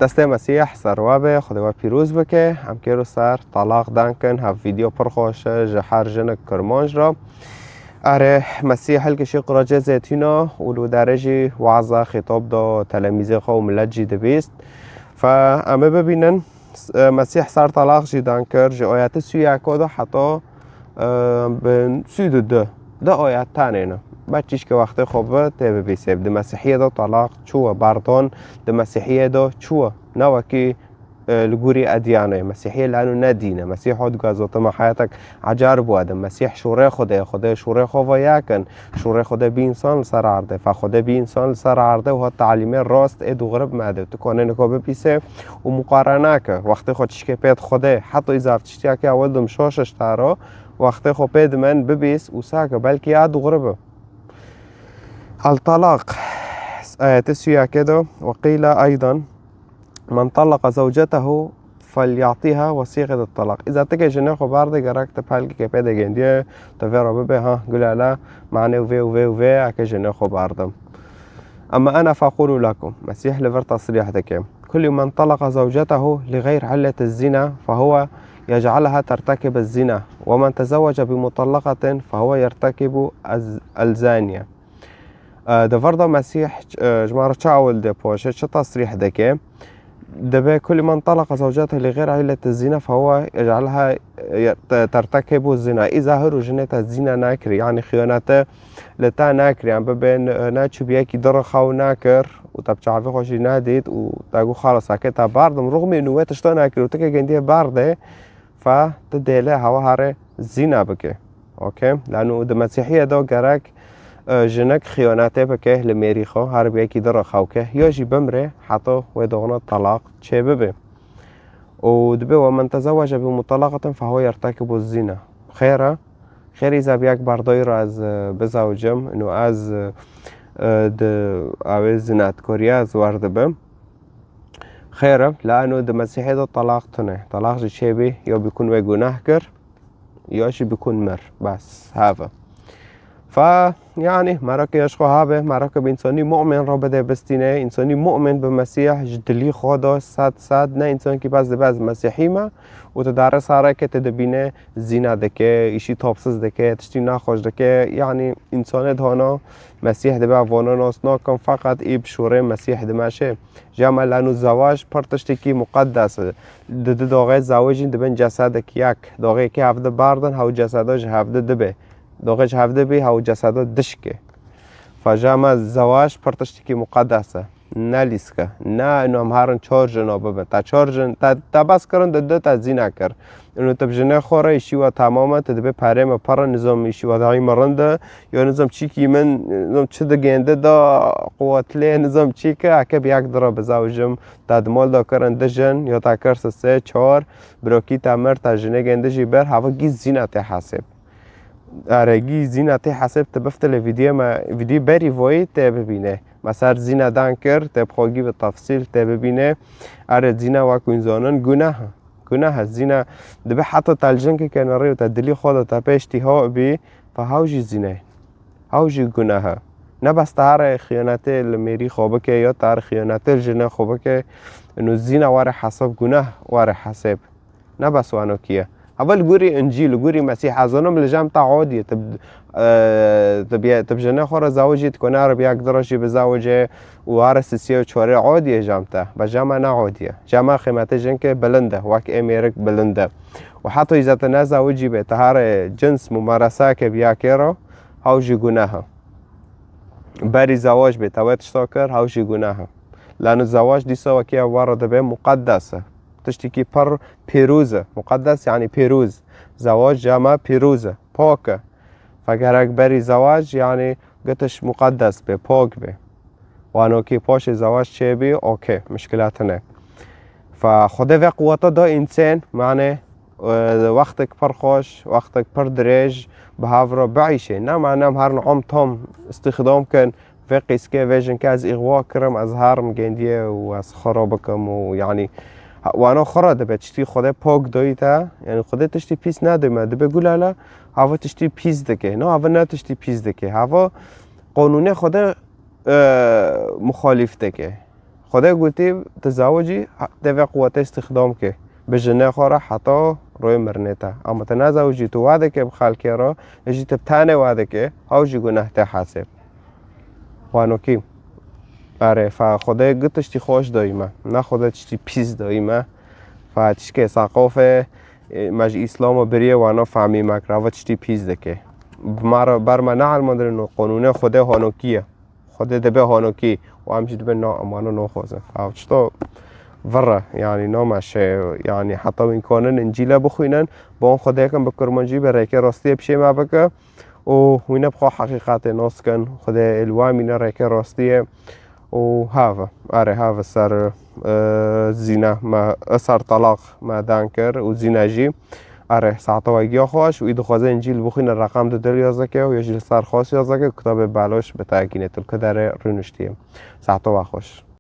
دست مسیح سروابه خدا پیروز بکه هم رو سر طلاق دانکن ها ویدیو پرخوشه جهر جن کرمانج را اره مسیح هل کشی قراجه زیتینا ولو درجی وعظه خطاب دا تلمیزه خو ملت جی دبیست فامه ببینن مسیح سر طلاق جی دانکر جی آیات سوی اکادا حتی بن سود ده آیات تانینا بچیش که وقت خوبه تبه بیسیب ده مسیحیه دا طلاق چوه بردان ده مسیحیه دا چوه نوه که لگوری ادیانه مسیحیه لانو ندینه مسیح هاد گازوت ما حیاتک عجار بوده مسیح شوره خوده شوره خواه یکن شوره خوده بی انسان سر عرده فخوده بی انسان سر عرده و ها تعلیم راست ایدو غرب ماده تو کنه نکو بپیسه و مقارنه که وقتی خودش که پید خوده حتی ایزافتشتیا که اول دم شاشش تارا وقتی خود پید من ببیس و ساکه بلکه یادو غربه الطلاق آية سيا كده وقيل أيضا من طلق زوجته فليعطيها وصيغة الطلاق إذا تكي جناخو باردي قراك تبالك كي بيدا جندية تفيرا ببي ها قول لا معني وفي أكي جناخو باردم أما أنا فأقول لكم مسيح لفر تصريح دكي كل من طلق زوجته لغير علة الزنا فهو يجعلها ترتكب الزنا ومن تزوج بمطلقة فهو يرتكب الزانية ده فرضا مسيح جمارة شاول ده بوشة شو تصريح دكي دبي كل من طلق زوجته لغير علة الزنا فهو يجعلها ترتكب الزنا إذا هرو جنة الزنا ناكر يعني خيانته لتا ناكر يعني ببين ناتشو بيكي درخو ناكر وتبتعافي خوشي ناديت وتاقو خالص هكذا باردم رغم انه واتشتو ناكر وتكا جندية بارده فتديله هوا هاري زنا بكي اوكي لانه ده مسيحية دو قراك جنك خيانته بكه لميريخو هر بيكي درخو که یا جي بمره حتى ويدغنا طلاق چه ببه ودبه ومن تزوج بمطلقة فهو يرتكب الزنا خير إذا بيك برداي را از بزوجم انو از او زنات كوريا از ورد بم خير لانه ده مسيحي ده طلاق تنه طلاق جي چه بي يا بيكون و گناه كر يا جي بيكون مر بس هذا فيعني مراك يشخو هابه مراك بإنساني مؤمن را بده بستينه إنساني مؤمن بمسيح جدلي خدا صد نه إنسان كي باز باز مسيحي ما وتدرس هاره که تدبینه زینا دکه ایشی تابسز دکه تشتی نخوش دکه يعني إنسان دهانا مسيح دبه وانا ناس ناكم فقط إيب شوره مسيح دماشه جمع لانو زواج پرتشتی کی مقدس ده داغه زواجین دبن جسدک یک داغه که هفته بردن هاو جسداش هفته دبه داغش هفته بی هاو جسدا دشکه فجامع زواج پرتشتی کی مقدسه نه لیسکه نه انو هم هرن چهار جنا ببن تا چهار جن تا بس کرن ده تا زینا کر انو تب جنه خوره ایشی و تماما تدبه پریم پر نظام ایشی و دایی مرنده یا نظام چی کی من نظام چه ده گنده دا قوتله نظام چی که اکه بیاک درا بزوجم تا دمال دا کرن ده جن یا تا کرس سه چهار بروکی تا مر تا جنه گنده جی بر هوا گی زینا ته حسب ارگی زینا ته حسب تبفتل ویدیو بری وای ته ببینه مثلا زینا دان کرد ته بخوگی به تفصیل ته ببینه اره زینا و کنزانن گناه زینا دبه حتی تلجن که کناره و تدلی خود تا پیشتی ها بی فهاوجی زینه هاوجی گناه نه بس تهر خیانت المیری خوبه که یا تهر خیانت الجنه خوبه که انو زینا واره حساب گناه واره حساب نه بس وانو کیه اول گوری انجیل گوری مسیح ازانم لجام تا عادیه تب جنه خور زوجیت کنه رو بیاک دراشی به زوجه و هر سیسیه و چوره عادیه جامته بجامه نه عادیه جامه خیمت جن که بلنده وک امیرک بلنده و حتی ایزت نه زوجی به تهر جنس ممارسه که بیاکی رو هاوجی گناه بری زواج به تویت شتاکر هاوجی گناه لانو زواج دیسا وکی وارد به مقدسه تشتكي پر پیروزه مقدس يعني پیروز زواج جامع پیروزه پاکه فگرک بری زواج يعني قتش مقدس به پاک به وانو که پاش زواج چه بی اوکی مشکلات نه فخوده و قوتا دا انسان معنی وقتك پر خوش وقتك پر دريج بهاورا بعيشه نه معنی هر نعم تام استخدام کن و قیسکه ویژن که از اغوا کرم از هرم گندیه و از خرابکم و يعني وانا خورا دبه تشتي خوده پاک دایتا یعنی خوده تشتی پیس ندیمه دبه گولالا هوا تشتی پیس دکه نه هوا نه تشتی پیس دکه هوا قانون خوده مخالف دکه خدا گوتی تزوجی دوی قوت استخدام که به جنه خوره حتی روی مرنه تا اما تنزوجی تو وعده که بخلکی را اجی تبتانه وعده که هاوجی گناه تا حسب وانو کی آره خدا گوتش تی خوش دایمه نه خدا تشتی پیز دایمه تشکه ثقافه مج اسلام بریه وانا فهمی مکره و تشتی پیز دکه بر ما نه المندر نو قانون خدا هانوکیه خدا دبه هانوکی و همچی دبه نا امانو نو خوزه چطور وره يعني نامش يعني حتی این کانن انجیل بخوینن با اون خدا یکم بکرمانجی برای که راستی بشه ما بکه و وینه بخوا حقیقت ناس کن خدا الوام اینه رای که راستیه و هاوه آره هاوه سر زینه ما سر طلاق ما دان کر و زینه جی آره ساعتا وگیا خوش و ایدو خوازه انجیل بخوینه رقم دل یازده که و یا جیل سر خاص یازده که کتاب بلاش به تاکینه تل که داره رونشتیه ساعتا و خوش